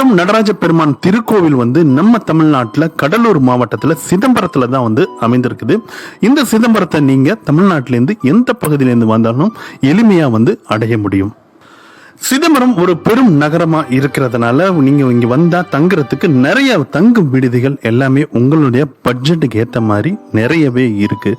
சிதம்பரம் நடராஜ பெருமான் திருக்கோவில் வந்து நம்ம தமிழ்நாட்டுல கடலூர் மாவட்டத்துல சிதம்பரத்துல தான் வந்து அமைந்திருக்குது. இந்த சிதம்பரத்தை நீங்க தமிழ்நாட்டிலிருந்து எந்த பகுதியிலிருந்து வந்தாலும் எளிமையா வந்து அடைய முடியும். சிதம்பரம் ஒரு பெரும் நகரமா இருக்கிறதுனால நீங்க இங்க வந்தா தங்குறதுக்கு நிறைய தங்கும் விடுதிகள் எல்லாமே உங்களுடைய பட்ஜெட்டுக்கு ஏத்த மாதிரி நிறையவே இருக்கு.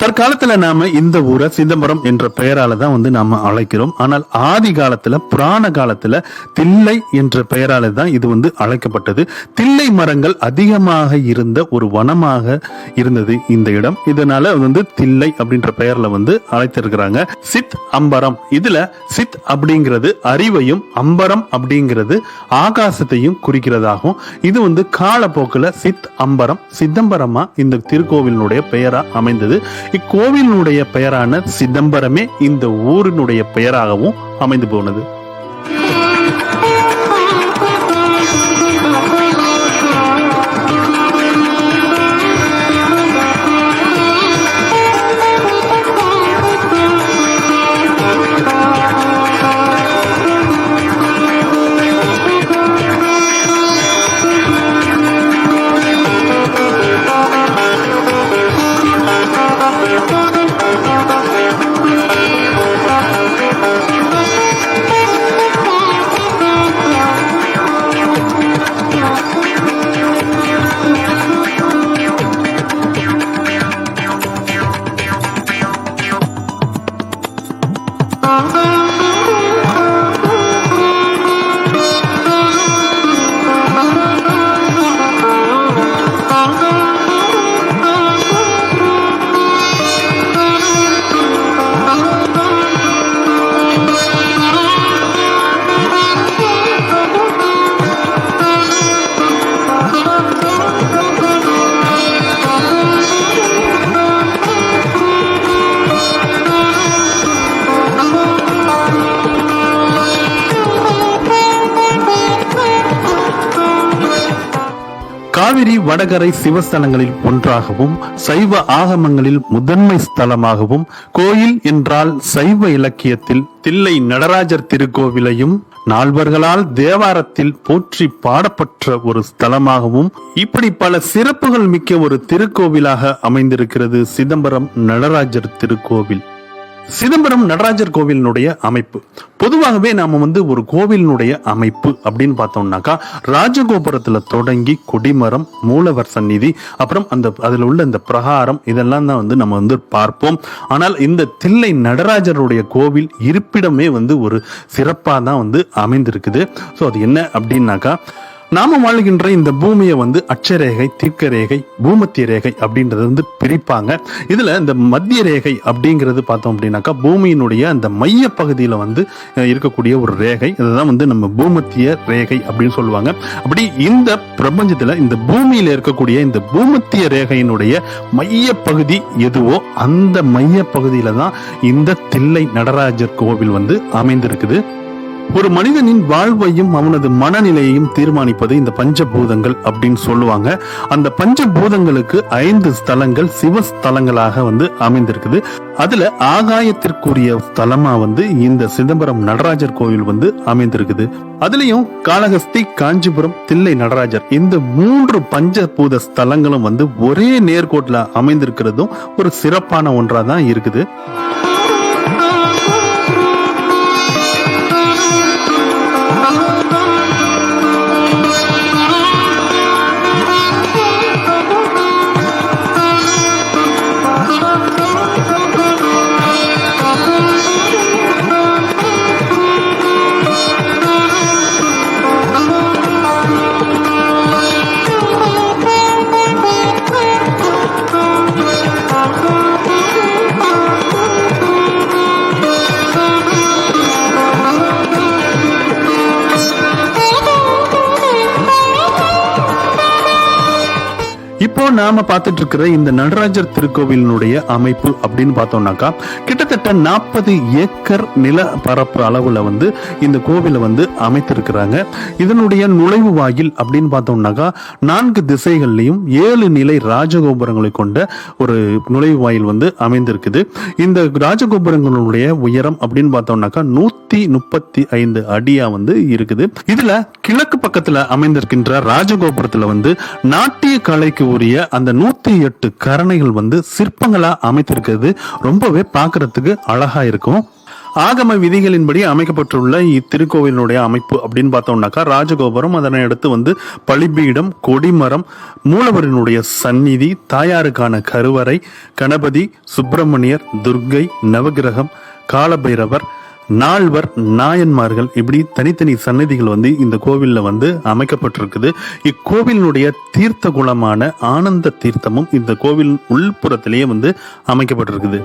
தற்காலத்துல நாம இந்த ஊரை சிதம்பரம் என்ற பெயரால தான் வந்து நாம அழைக்கிறோம். ஆனால் ஆதி காலத்துல புராண காலத்துல தில்லை என்ற பெயரால தான் இது வந்து அழைக்கப்பட்டது. தில்லை மரங்கள் அதிகமாக இருந்த ஒரு வனமாக இருந்தது இந்த இடம். இதனால வந்து தில்லை அப்படின்ற பெயர்ல வந்து அழைத்திருக்கிறாங்க. சித் அம்பரம், இதுல சித் அப்படிங்கிறது அறிவையும், அம்பரம் அப்படிங்கிறது ஆகாசத்தையும் குறிக்கிறதாகும். இது வந்து காலப்போக்கில் சித் அம்பரம் சிதம்பரமா இந்த திருக்கோவிலினுடைய பெயரா அமைந்தது. இக்கோவிலுடைய பெயரான சிதம்பரமே இந்த ஊரினுடைய பெயராகவும் அமைந்து போனது. காவிரி வடகரை சிவஸ்தலங்களில் ஒன்றாகவும் சைவ ஆகமங்களில் முதன்மை ஸ்தலமாகவும் கோயில் என்றால் சைவ இலக்கியத்தில் தில்லை நடராஜர் திருக்கோவிலையும் நால்வர்களால் தேவாரத்தில் போற்றி பாடப்பட்ட ஒரு ஸ்தலமாகவும் இப்படி பல சிறப்புகள் மிக்க ஒரு திருக்கோவிலாக அமைந்திருக்கிறது சிதம்பரம் நடராஜர் திருக்கோவில். சிதம்பரம் நடராஜர் கோவிலினுடைய அமைப்பு பொதுவாகவே நாம வந்து ஒரு கோவிலினுடைய அமைப்பு அப்படின்னு பார்த்தோம்னாக்கா ராஜகோபுரத்துல தொடங்கி கொடிமரம், மூலவர் சந்நிதி, அப்புறம் அதுல உள்ள இந்த பிரகாரம் இதெல்லாம் தான் வந்து நம்ம வந்து பார்ப்போம். ஆனால் இந்த தில்லை நடராஜருடைய கோவில் இருப்பிடமே வந்து ஒரு சிறப்பா தான் வந்து அமைந்திருக்குது. ஸோ அது என்ன அப்படின்னாக்கா, நாம வாழ்கின்ற இந்த பூமியை வந்து அட்சரேகை, தீர்க்க ரேகை, பூமத்திய ரேகை அப்படின்றது வந்து பிரிப்பாங்க. இதுல இந்த மத்திய ரேகை அப்படிங்கிறது பார்த்தோம் அப்படின்னாக்கா பூமியினுடைய அந்த மைய பகுதியில வந்து இருக்கக்கூடிய ஒரு ரேகை, இதுதான் வந்து நம்ம பூமத்திய ரேகை அப்படின்னு சொல்லுவாங்க. அப்படி இந்த பிரபஞ்சத்துல இந்த பூமியில இருக்கக்கூடிய இந்த பூமத்திய ரேகையினுடைய மைய பகுதி எதுவோ அந்த மைய பகுதியில தான் இந்த தில்லை நடராஜர் கோவில் வந்து அமைந்திருக்குது. ஒரு மனிதனின் வாழ்வையும் அவனது மனநிலையையும் தீர்மானிப்பது இந்த பஞ்சபூதங்கள் அப்படின்னு சொல்லுவாங்க. அந்த பஞ்சபூதங்களுக்கு 5 ஸ்தலங்கள் சிவஸ்தலங்களாக வந்து அமைந்திருக்குது. அதுல ஆகாயத்திற்குரிய ஸ்தலமா வந்து இந்த சிதம்பரம் நடராஜர் கோவில் வந்து அமைந்திருக்குது. அதுலயும் காளஹஸ்தி, காஞ்சிபுரம், தில்லை நடராஜர் இந்த 3 பஞ்சபூத ஸ்தலங்களும் வந்து ஒரே நேர்கோட்டில் அமைந்திருக்கிறதும் ஒரு சிறப்பான ஒன்றாதான் இருக்குது. நாம பார்த்துட்டு இருக்கிற இந்த நடராஜர் திருக்கோவிலினுடைய அமைப்பு அப்படின்னு பார்த்தோம்னாக்கா கிட்டத்தட்ட 40 ஏக்கர் நில பரப்பு அளவுல வந்து இந்த கோவிலை வந்து அமைத்திருக்கிறாங்க. இதனுடைய நுழைவு வாயில் அப்படின்னு பார்த்தோம்னாக்கா 4 திசைகள்லையும் 7 நிலை ராஜகோபுரங்களை கொண்ட ஒரு நுழைவு வாயில் வந்து அமைந்திருக்குது. இந்த ராஜகோபுரங்களுடைய உயரம் அப்படின்னு பார்த்தோம்னாக்கா 135 அடியா வந்து இருக்குது. இதுல கிழக்கு பக்கத்துல அமைந்திருக்கின்ற ராஜகோபுரத்துல வந்து நாட்டிய கலைக்கு உரிய அந்த 108 கரணைகள் வந்து சிற்பங்களா அமைத்திருக்கிறது. ரொம்பவே பார்க்கறதுக்கு அழகா இருக்கும். ஆகம விதிகளின்படி அமைக்கப்பட்டுள்ள இத்திருக்கோவிலுடைய அமைப்பு அப்படின்னு பார்த்தோம்னாக்கா ராஜகோபுரம், அதனை அடுத்து வந்து பலிபீடம், கொடிமரம், மூலவரினுடைய சந்நிதி, தாயாருக்கான கருவறை, கணபதி, சுப்பிரமணியர், துர்க்கை, நவகிரகம், காலபைரவர், நால்வர், நாயன்மார்கள், இப்படி தனித்தனி சன்னதிகள் வந்து இந்த கோவில்ல வந்து அமைக்கப்பட்டிருக்குது. இக்கோவிலினுடைய தீர்த்த குளமான ஆனந்த தீர்த்தமும் இந்த கோவில் உள்புறத்திலேயே வந்து அமைக்கப்பட்டிருக்குது.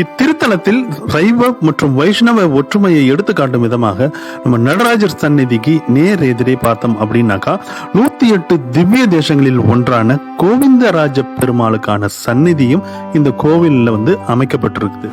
இத்திருத்தலத்தில் சைவ மற்றும் வைஷ்ணவ ஒற்றுமையை எடுத்து காட்டும் விதமாக நம்ம நடராஜர் சந்நிதிக்கு நேர் எதிரே பார்த்தோம் அப்படின்னாக்கா 108 திவ்ய தேசங்களில் ஒன்றான கோவிந்தராஜ பெருமாளுக்கான சந்நிதியும் இந்த கோவிலில் வந்து அமைக்கப்பட்டிருக்குது.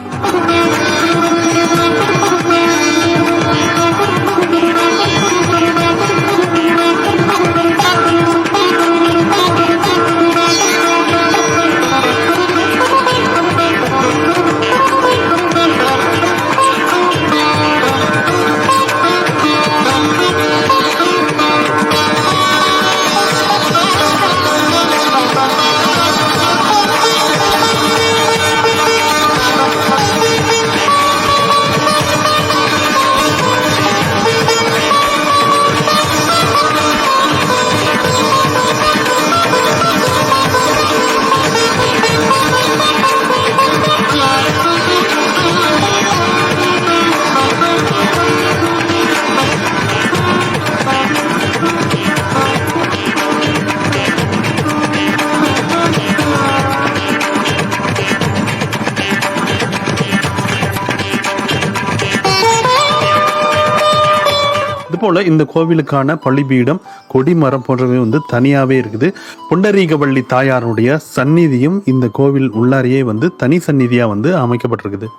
போல இந்த கோவிலுக்கான பலிபீடம், கொடிமரம் போன்றவை வந்து தனியாவே இருக்குது. புண்டரீகவள்ளி தாயாருடைய சந்நிதியும் இந்த கோவில் உள்ளாரியே வந்து தனி சந்நிதியா வந்து அமைக்கப்பட்டிருக்குது.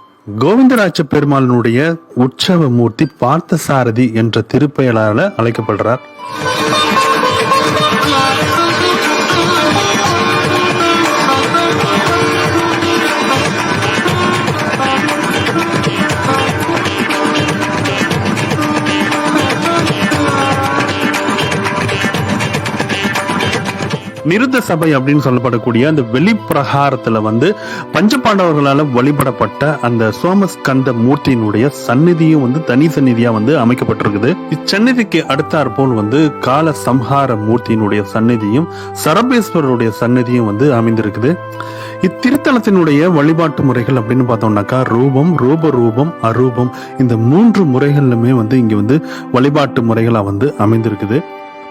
கோவிந்தராஜ பெருமாளினுடைய உற்சவ மூர்த்தி பார்த்தசாரதி என்ற திருப்பெயரால அழைக்கப்படுறார். நிருத்த சபை அப்படின்னு சொல்லப்படக்கூடிய அந்த வெளிப்பிரகாரத்துல வந்து பஞ்சபாண்டவர்களால வழிபடப்பட்ட அந்த சோமஸ்கந்த மூர்த்தியினுடைய சந்நிதியும் வந்து தனி சந்நிதியா வந்து அமைக்கப்பட்டிருக்குது. இச்சந்நிதிக்கு அடுத்தாற் போல் வந்து கால சம்ஹார மூர்த்தியினுடைய சந்நிதியும் சரபேஸ்வரருடைய சந்நிதியும் வந்து அமைந்திருக்குது. இத்திருத்தலத்தினுடைய வழிபாட்டு முறைகள் அப்படின்னு பார்த்தோம்னாக்கா ரூபம், ரூபம், அரூபம், இந்த 3 முறைகளிலுமே வந்து இங்க வந்து வழிபாட்டு முறைகளா வந்து அமைந்திருக்குது.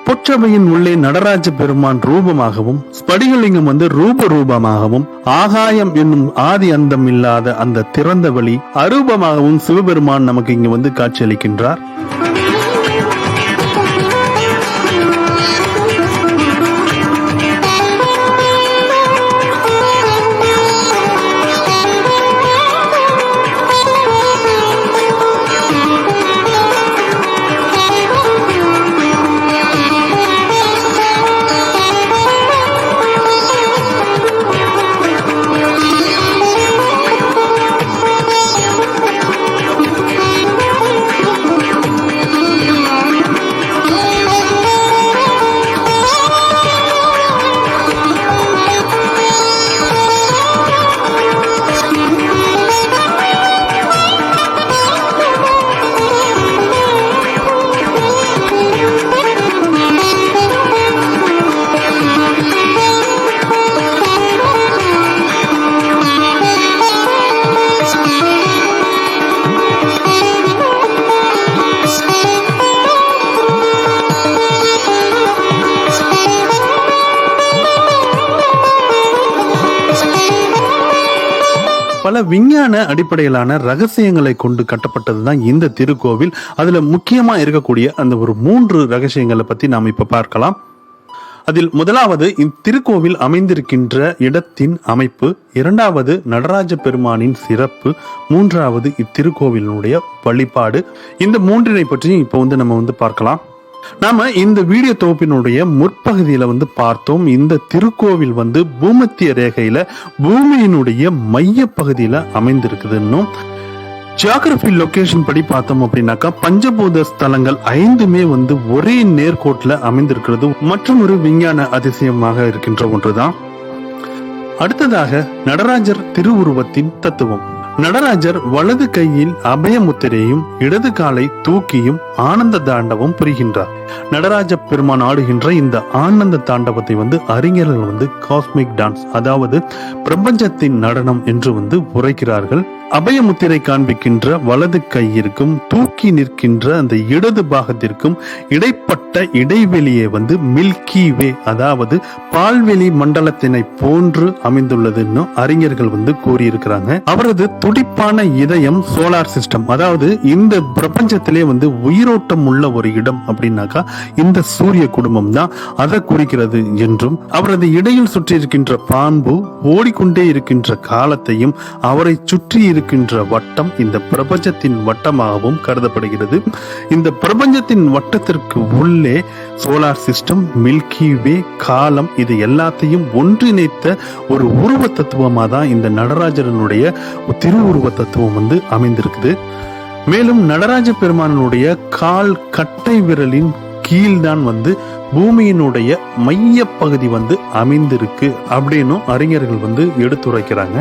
பொற்றவையின் உள்ளே நடராஜ பெருமான் ரூபமாகவும், ஸ்படிகலிங்கம் வந்து ரூபமாகவும், ஆகாயம் என்னும் ஆதி அந்தம் இல்லாத அந்த திறந்த வழி அரூபமாகவும் சிவபெருமான் நமக்கு இங்க வந்து காட்சியளிக்கின்றார். பல விஞ்ஞான அடிப்படையிலான ரகசியங்களை கொண்டு கட்டப்பட்டதுதான் இந்த திருக்கோவில். அதுல முக்கியமா இருக்கக்கூடிய அந்த ஒரு 3 ரகசியங்களை பத்தி நாம் இப்ப பார்க்கலாம். அதில் முதலாவது இத்திருக்கோவில் அமைந்திருக்கின்ற இடத்தின் அமைப்பு, இரண்டாவது நடராஜ பெருமானின் சிறப்பு, மூன்றாவது இத்திருக்கோவிலுடைய வழிபாடு. இந்த 3 பற்றி இப்ப நம்ம பார்க்கலாம். நாம இந்த வீடியோ தொகுப்பினுடைய முற்பகுதியில பார்த்தோம். இந்த திருக்கோவில் பூமத்திய ரேகையில பூமியினுடைய மைய பகுதியில அமைந்திருக்குதுன்னு. ஜியோகிராபி லொகேஷன் படி பார்த்தோம் அப்படின்னாக்கா பஞ்சபூத ஸ்தலங்கள் 5மே ஒரே நேர்கோட்டில் அமைந்திருக்கிறது மற்றும் ஒரு விஞ்ஞான அதிசயமாக இருக்கின்ற ஒன்றுதான். அடுத்ததாக நடராஜர் திருவுருவத்தின் தத்துவம். நடராஜர் வலது கையில் அபயமுத்திரையும் இடது காலை தூக்கியும் ஆனந்த தாண்டவம் புரிகின்றார். நடராஜ பெருமான் ஆடுகின்ற இந்த ஆனந்த தாண்டவத்தை அறிஞர்கள் காஸ்மிக் டான்ஸ், அதாவது பிரபஞ்சத்தின் நடனம் என்று உரைக்கிறார்கள். அபயமுத்திரை காண்பிக்கின்ற வலது கையிற்கும் தூக்கி நிற்கின்ற அந்த இடது பாகத்திற்கும் இடைப்பட்ட இடைவெளியை மில்கி வே, அதாவது பால்வெளி மண்டலத்தினை போன்று அமைந்துள்ளதுன்னு அறிஞர்கள் கூறியிருக்கிறாங்க. அவரது துடிப்பான இதயம் சோலார் சிஸ்டம், அதாவது இந்த பிரபஞ்சத்திலே உயிரோட்டம் உள்ள ஒரு இடம் அப்படின்னாக்கா இந்த சூரிய குடும்பம் தான் அதை குறிக்கிறது என்றும், அவரது இடையில் சுற்றி இருக்கின்ற பாம்பு ஓடிக்கொண்டே இருக்கின்ற காலத்தையும் அவரை சுற்றி இருக்கின்ற வட்டம் இந்த பிரபஞ்சத்தின் வட்டமாகவும் கருதப்படுகிறது. இந்த பிரபஞ்சத்தின் வட்டத்திற்கு உள்ளே சோலார் சிஸ்டம், மில்கி வே, காலம், இது எல்லாத்தையும் ஒன்றிணைத்த ஒரு உருவ தத்துவமாக தான் இந்த நடராஜரனுடைய திருவுருவ தத்துவம் அமைந்திருக்குது. மேலும் நடராஜ பெருமானுடைய கால் கட்டை விரலின் கீழ்தான் பூமியினுடைய மைய பகுதி அமைந்திருக்கு அப்படின்னு அறிஞர்கள் எடுத்துரைக்கிறாங்க.